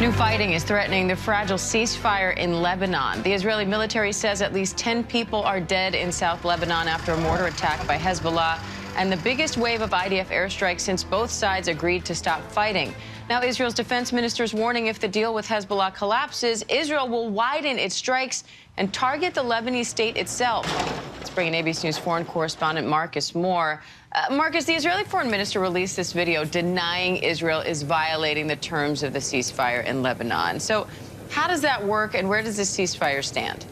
New fighting is threatening the fragile ceasefire in Lebanon. The Israeli military says at least 10 people are dead in South Lebanon after a mortar attack by Hezbollah, and the biggest wave of IDF airstrikes since both sides agreed to stop fighting. Now, Israel's defense minister is warning if the deal with Hezbollah collapses, Israel will widen its strikes and target the Lebanese state itself. Let's bring in ABC News foreign correspondent Marcus Moore. Marcus, the Israeli foreign minister released this video denying Israel is violating the terms of the ceasefire in Lebanon. So how does that work, and where does this ceasefire stand?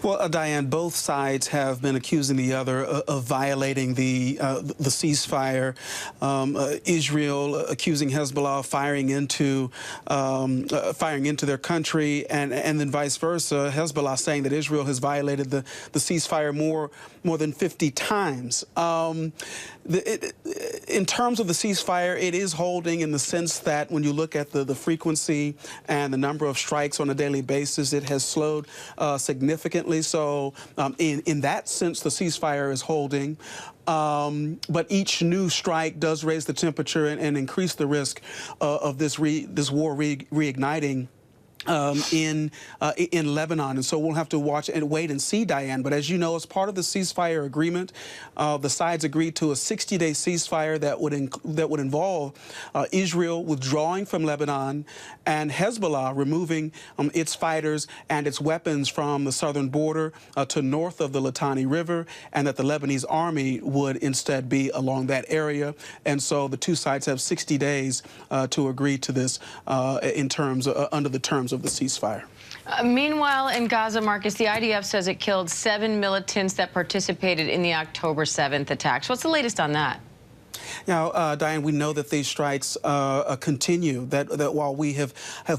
Well, Diane, both sides have been accusing the other of violating the ceasefire. Israel accusing Hezbollah of firing into their country, and then vice versa. Hezbollah saying that Israel has violated the ceasefire more than 50 times. In terms of the ceasefire, it is holding in the sense that when you look at the frequency and the number of strikes on a daily basis, it has slowed significantly. So in that sense, the ceasefire is holding. But each new strike does raise the temperature and increase the risk of this war reigniting in Lebanon. And so we'll have to watch and wait and see, Diane. But as you know, as part of the ceasefire agreement, the sides agreed to a 60-day ceasefire that would involve Israel withdrawing from Lebanon and Hezbollah removing its fighters and its weapons from the southern border to north of the Litani River, and that the Lebanese army would instead be along that area. And so the two sides have 60 days to agree to this in terms under the terms of the ceasefire. Meanwhile, in Gaza, Marcus, the IDF says it killed 7 militants that participated in the October 7th attacks. What's the latest on that? Now, Diane, we know that these strikes continue, that while we have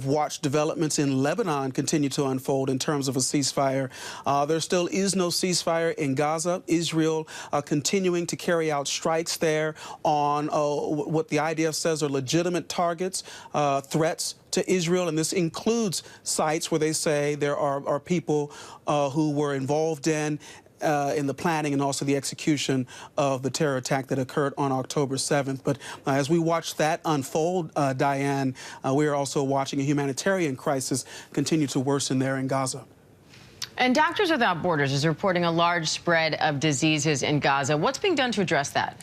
watched developments in Lebanon continue to unfold in terms of a ceasefire, there still is no ceasefire in Gaza. Israel continuing to carry out strikes there on what the IDF says are legitimate targets, threats to Israel, and this includes sites where they say there are people who were involved in the planning and also the execution of the terror attack that occurred on October 7th. But as we watch that unfold, Diane, we are also watching a humanitarian crisis continue to worsen there in Gaza. And Doctors Without Borders is reporting a large spread of diseases in Gaza. What's being done to address that?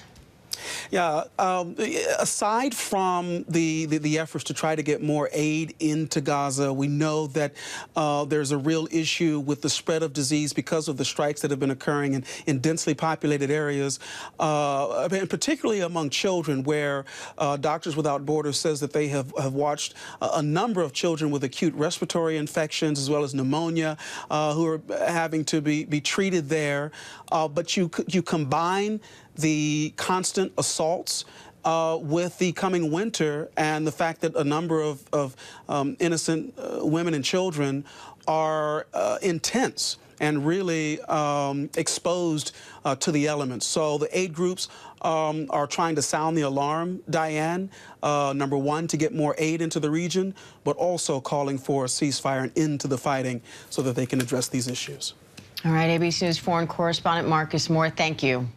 Yeah, aside from the efforts to try to get more aid into Gaza, we know that there's a real issue with the spread of disease because of the strikes that have been occurring in densely populated areas, and particularly among children, where Doctors Without Borders says that they have watched a number of children with acute respiratory infections as well as pneumonia who are having to be treated there. But you combine the constant assaults with the coming winter and the fact that a number of innocent women and children are intense and really exposed to the elements. So the aid groups are trying to sound the alarm, Diane, number one, to get more aid into the region, but also calling for a ceasefire and end to the fighting so that they can address these issues. All right, ABC News foreign correspondent Marcus Moore, thank you.